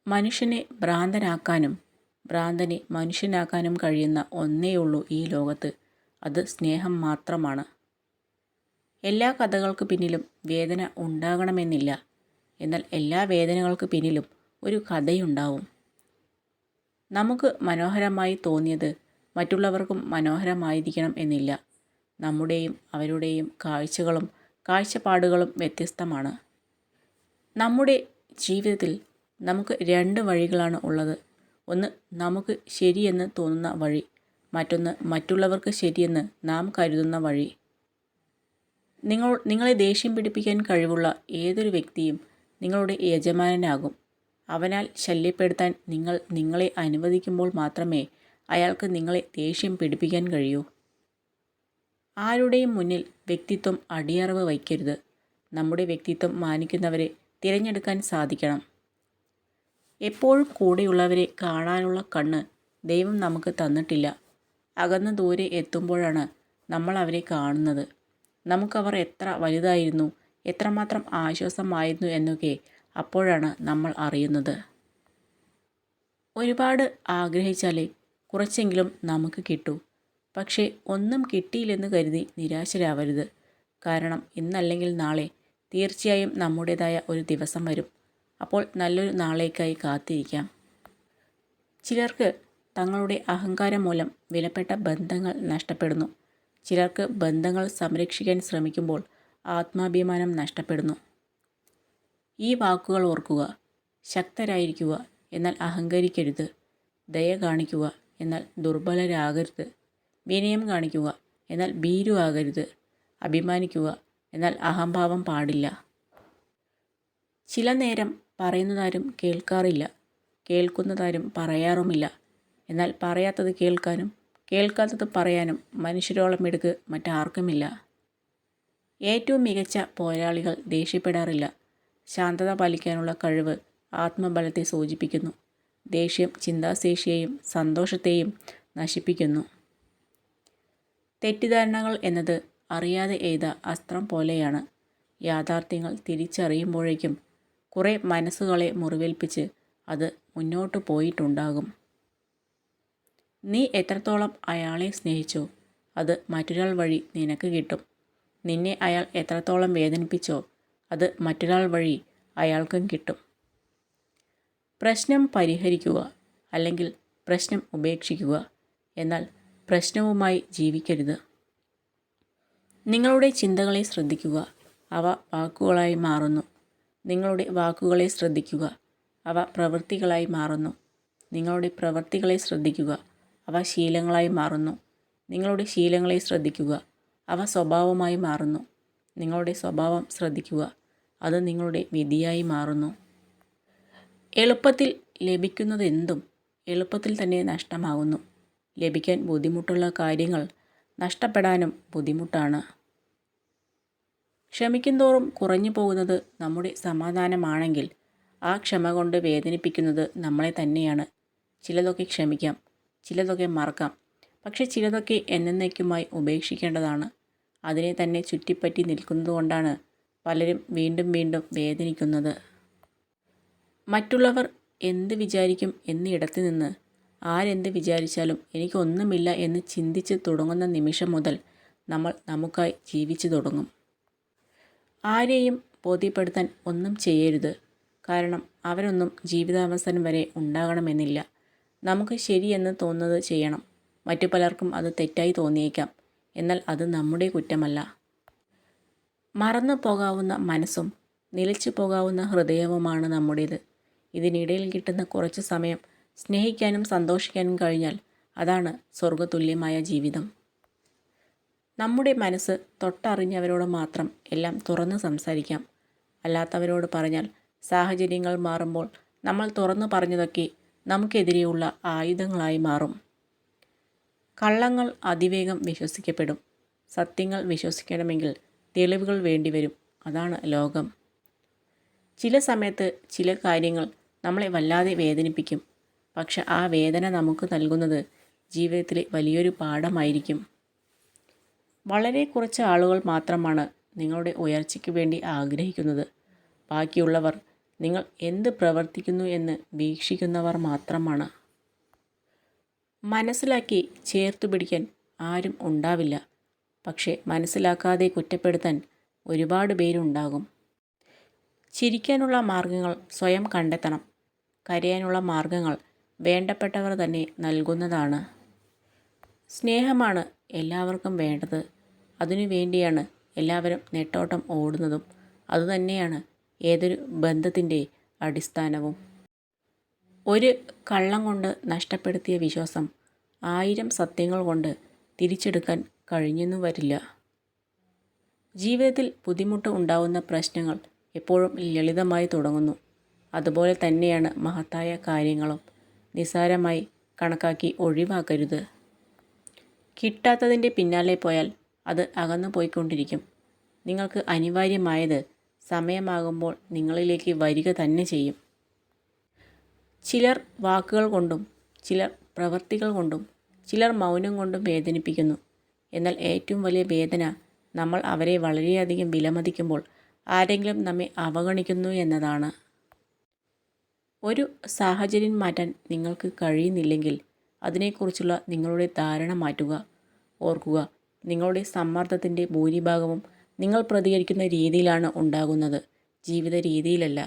മനുഷ്യനെ ഭ്രാന്തനാക്കാനും ഭ്രാന്തനെ മനുഷ്യനാക്കാനും കഴിയുന്ന ഒന്നേയുള്ളൂ ഈ ലോകത്ത്. അത് സ്നേഹം മാത്രമാണ്. എല്ലാ കഥകൾക്ക് പിന്നിലും വേദന ഉണ്ടാകണമെന്നില്ല. എന്നാൽ എല്ലാ വേദനകൾക്ക് പിന്നിലും ഒരു കഥയുണ്ടാവും. നമുക്ക് മനോഹരമായി തോന്നിയത് മറ്റുള്ളവർക്കും മനോഹരമായിരിക്കണം എന്നില്ല. നമ്മുടെയും അവരുടെയും കാഴ്ചകളും കാഴ്ചപ്പാടുകളും വ്യത്യസ്തമാണ്. നമ്മുടെ ജീവിതത്തിൽ നമുക്ക് രണ്ട് വഴികളാണ് ഉള്ളത്. ഒന്ന് നമുക്ക് ശരിയെന്ന് തോന്നുന്ന വഴി, മറ്റൊന്ന് മറ്റുള്ളവർക്ക് ശരിയെന്ന് നാം കരുതുന്ന വഴി. നിങ്ങളെ ദേഷ്യം പിടിപ്പിക്കാൻ കഴിവുള്ള ഏതൊരു വ്യക്തിയും നിങ്ങളുടെ യജമാനനാകും. അവനാൽ ശല്യപ്പെടുത്താൻ നിങ്ങളെ അനുവദിക്കുമ്പോൾ മാത്രമേ അയാൾക്ക് നിങ്ങളെ ദേഷ്യം പിടിപ്പിക്കാൻ കഴിയൂ. ആരുടെയും മുന്നിൽ വ്യക്തിത്വം അടിയറവ് വയ്ക്കരുത്. നമ്മുടെ വ്യക്തിത്വം മാനിക്കുന്നവരെ തിരഞ്ഞെടുക്കാൻ സാധിക്കണം. എപ്പോഴും കൂടെയുള്ളവരെ കാണാനുള്ള കണ്ണ് ദൈവം നമുക്ക് തന്നിട്ടില്ല. അകന്ന് ദൂരെ എത്തുമ്പോഴാണ് നമ്മൾ അവരെ കാണുന്നത്. നമുക്കവർ എത്ര വലുതായിരുന്നു, എത്രമാത്രം ആശ്വാസമായിരുന്നു എന്നൊക്കെ അപ്പോഴാണ് നമ്മൾ അറിയുന്നത്. ഒരുപാട് ആഗ്രഹിച്ചാലേ കുറച്ചെങ്കിലും നമുക്ക് കിട്ടൂ. പക്ഷേ ഒന്നും കിട്ടിയില്ലെന്ന് കരുതി നിരാശരാവരുത്. കാരണം ഇന്നല്ലെങ്കിൽ നാളെ തീർച്ചയായും നമ്മുടേതായ ഒരു ദിവസം വരും. അപ്പോൾ നല്ലൊരു നാളേക്കായി കാത്തിരിക്കാം. ചിലർക്ക് തങ്ങളുടെ അഹങ്കാരം മൂലം വിലപ്പെട്ട ബന്ധങ്ങൾ നഷ്ടപ്പെടുന്നു. ചിലർക്ക് ബന്ധങ്ങൾ സംരക്ഷിക്കാൻ ശ്രമിക്കുമ്പോൾ ആത്മാഭിമാനം നഷ്ടപ്പെടുന്നു. ഈ വാക്കുകൾ ഓർക്കുക. ശക്തരായിരിക്കുക, എന്നാൽ അഹങ്കരിക്കരുത്. ദയ കാണിക്കുക, എന്നാൽ ദുർബലരാകരുത്. വിനയം കാണിക്കുക, എന്നാൽ ഭീരുവാകരുത്. അഭിമാനിക്കുക, എന്നാൽ അഹംഭാവം പാടില്ല. ചില നേരം പറയുന്നതാരും കേൾക്കാറില്ല, കേൾക്കുന്നതാരും പറയാറുമില്ല. എന്നാൽ പറയാത്തത് കേൾക്കാനും കേൾക്കാത്തത് പറയാനും മനുഷ്യരോളം മിടുക്ക് മറ്റാർക്കുമില്ല. ഏറ്റവും മികച്ച പോരാളികൾ ദേഷ്യപ്പെടാറില്ല. ശാന്തത പാലിക്കാനുള്ള കഴിവ് ആത്മബലത്തെ സൂചിപ്പിക്കുന്നു. ദേഷ്യം ചിന്താശേഷിയെയും സന്തോഷത്തെയും നശിപ്പിക്കുന്നു. തെറ്റിദ്ധാരണകൾ എന്നത് അറിയാതെ എയ്ത അസ്ത്രം പോലെയാണ്. യാഥാർത്ഥ്യങ്ങൾ തിരിച്ചറിയുമ്പോഴേക്കും കുറേ മനസ്സുകളെ മുറിവേൽപ്പിച്ച് അത് മുന്നോട്ട് പോയിട്ടുണ്ടാകും. നീ എത്രത്തോളം അയാളെ സ്നേഹിച്ചോ അത് മറ്റൊരാൾ വഴി നിനക്ക് കിട്ടും. നിന്നെ അയാൾ എത്രത്തോളം വേദനിപ്പിച്ചോ അത് മറ്റൊരാൾ വഴി അയാൾക്കും കിട്ടും. പ്രശ്നം പരിഹരിക്കുക, അല്ലെങ്കിൽ പ്രശ്നം ഉപേക്ഷിക്കുക. എന്നാൽ പ്രശ്നവുമായി ജീവിക്കരുത്. നിങ്ങളുടെ ചിന്തകളെ ശ്രദ്ധിക്കുക, അവ വാക്കുകളായി മാറുന്നു. നിങ്ങളുടെ വാക്കുകളെ ശ്രദ്ധിക്കുക, അവ പ്രവൃത്തികളായി മാറുന്നു. നിങ്ങളുടെ പ്രവൃത്തികളെ ശ്രദ്ധിക്കുക, അവ ശീലങ്ങളായി മാറുന്നു. നിങ്ങളുടെ ശീലങ്ങളെ ശ്രദ്ധിക്കുക, അവ സ്വഭാവമായി മാറുന്നു. നിങ്ങളുടെ സ്വഭാവം ശ്രദ്ധിക്കുക, അത് നിങ്ങളുടെ വിധിയായി മാറുന്നു. എളുപ്പത്തിൽ ലഭിക്കുന്നതെന്തും എളുപ്പത്തിൽ തന്നെ നഷ്ടമാകുന്നു. ലഭിക്കാൻ ബുദ്ധിമുട്ടുള്ള കാര്യങ്ങൾ നഷ്ടപ്പെടാനും ബുദ്ധിമുട്ടാണ്. ക്ഷമിക്കുന്തോറും കുറഞ്ഞു പോകുന്നത് നമ്മുടെ സമാധാനമാണെങ്കിൽ ആ ക്ഷമ കൊണ്ട് വേദനിപ്പിക്കുന്നത് നമ്മളെ തന്നെയാണ്. ചിലതൊക്കെ ക്ഷമിക്കാം, ചിലതൊക്കെ മറക്കാം. പക്ഷെ ചിലതൊക്കെ എന്നേക്കുമായി ഉപേക്ഷിക്കേണ്ടതാണ്. അതിനെ തന്നെ ചുറ്റിപ്പറ്റി നിൽക്കുന്നതുകൊണ്ടാണ് പലരും വീണ്ടും വീണ്ടും വേദനിക്കുന്നത്. മറ്റുള്ളവർ എന്ത് വിചാരിക്കും എന്നിടത്ത് നിന്ന് ആരെന്ത് വിചാരിച്ചാലും എനിക്കൊന്നുമില്ല എന്ന് ചിന്തിച്ച് തുടങ്ങുന്ന നിമിഷം മുതൽ നമ്മൾ നമുക്കായി ജീവിച്ചു തുടങ്ങും. ആരെയും ബോധ്യപ്പെടുത്താൻ ഒന്നും ചെയ്യരുത്. കാരണം അവരൊന്നും ജീവിതാവസാനം വരെ ഉണ്ടാകണമെന്നില്ല. നമുക്ക് ശരിയെന്ന് തോന്നുന്നത് ചെയ്യണം. മറ്റു പലർക്കും അത് തെറ്റായി തോന്നിയേക്കാം. എന്നാൽ അത് നമ്മുടെ കുറ്റമല്ല. മറന്നു പോകാവുന്ന മനസ്സും നിലച്ചു പോകാവുന്ന ഹൃദയവുമാണ് നമ്മുടേത്. ഇതിനിടയിൽ കിട്ടുന്ന കുറച്ച് സമയം സ്നേഹിക്കാനും സന്തോഷിക്കാനും കഴിഞ്ഞാൽ അതാണ് സ്വർഗതുല്യമായ ജീവിതം. നമ്മുടെ മനസ്സ് തൊട്ടറിഞ്ഞവരോട് മാത്രം എല്ലാം തുറന്ന് സംസാരിക്കാം. അല്ലാത്തവരോട് പറഞ്ഞാൽ സാഹചര്യങ്ങൾ മാറുമ്പോൾ നമ്മൾ തുറന്നു പറഞ്ഞതൊക്കെ നമുക്കെതിരെയുള്ള ആയുധങ്ങളായി മാറും. കള്ളങ്ങൾ അതിവേഗം വിശ്വസിക്കപ്പെടും. സത്യങ്ങൾ വിശ്വസിക്കണമെങ്കിൽ തെളിവുകൾ വേണ്ടിവരും. അതാണ് ലോകം. ചില സമയത്ത് ചില കാര്യങ്ങൾ നമ്മളെ വല്ലാതെ വേദനിപ്പിക്കും. പക്ഷെ ആ വേദന നമുക്ക് നൽകുന്നത് ജീവിതത്തിലെ വലിയൊരു പാഠമായിരിക്കും. വളരെ കുറച്ച് ആളുകൾ മാത്രമാണ് നിങ്ങളുടെ ഉയർച്ചയ്ക്ക് വേണ്ടി ആഗ്രഹിക്കുന്നത്. ബാക്കിയുള്ളവർ നിങ്ങൾ എന്ത് പ്രവർത്തിക്കുന്നു എന്ന് വീക്ഷിക്കുന്നവർ മാത്രമാണ്. മനസ്സിലാക്കി ചേർത്തു പിടിക്കാൻ ആരും ഉണ്ടാവില്ല. പക്ഷേ മനസ്സിലാക്കാതെ കുറ്റപ്പെടുത്താൻ ഒരുപാട് പേരുണ്ടാകും. ചിരിക്കാനുള്ള മാർഗങ്ങൾ സ്വയം കണ്ടെത്തണം. കരയാനുള്ള മാർഗങ്ങൾ വേണ്ടപ്പെട്ടവർ തന്നെ നൽകുന്നതാണ്. സ്നേഹമാണ് എല്ലാവർക്കും വേണ്ടത്. അതിനു വേണ്ടിയാണ് എല്ലാവരും നെട്ടോട്ടം ഓടുന്നതും. അതുതന്നെയാണ് ഏതൊരു ബന്ധത്തിൻ്റെ അടിസ്ഥാനവും. ഒരു കള്ളം കൊണ്ട് നഷ്ടപ്പെടുത്തിയ വിശ്വാസം 1000 സത്യങ്ങൾ കൊണ്ട് തിരിച്ചെടുക്കാൻ കഴിഞ്ഞെന്നു വരില്ല. ജീവിതത്തിൽ ബുദ്ധിമുട്ട് ഉണ്ടാവുന്ന പ്രശ്നങ്ങൾ എപ്പോഴും ലളിതമായി തുടങ്ങുന്നു. അതുപോലെ തന്നെയാണ് മഹത്തായ കാര്യങ്ങളും. നിസ്സാരമായി കണക്കാക്കി ഒഴിവാക്കരുത്. കിട്ടാത്തതിൻ്റെ പിന്നാലെ പോയാൽ അത് അകന്നു പോയിക്കൊണ്ടിരിക്കും. നിങ്ങൾക്ക് അനിവാര്യമായത് സമയമാകുമ്പോൾ നിങ്ങളിലേക്ക് വരിക തന്നെ ചെയ്യും. ചിലർ വാക്കുകൾ കൊണ്ടും ചിലർ പ്രവൃത്തികൾ കൊണ്ടും ചിലർ മൗനം കൊണ്ടും വേദനിപ്പിക്കുന്നു. എന്നാൽ ഏറ്റവും വലിയ വേദന നമ്മൾ അവരെ വളരെയധികം വിലമതിക്കുമ്പോൾ ആരെങ്കിലും നമ്മെ അവഗണിക്കുന്നു എന്നതാണ്. ഒരു സാഹചര്യം മാറ്റാൻ നിങ്ങൾക്ക് കഴിയുന്നില്ലെങ്കിൽ അതിനെക്കുറിച്ചുള്ള നിങ്ങളുടെ ധാരണ മാറ്റുക. ഓർക്കുക, നിങ്ങളുടെ സമ്മർദ്ദത്തിൻ്റെ ഭൂരിഭാഗവും നിങ്ങൾ പ്രതികരിക്കുന്ന രീതിയിലാണ് ഉണ്ടാകുന്നത്, ജീവിത രീതിയിലല്ല.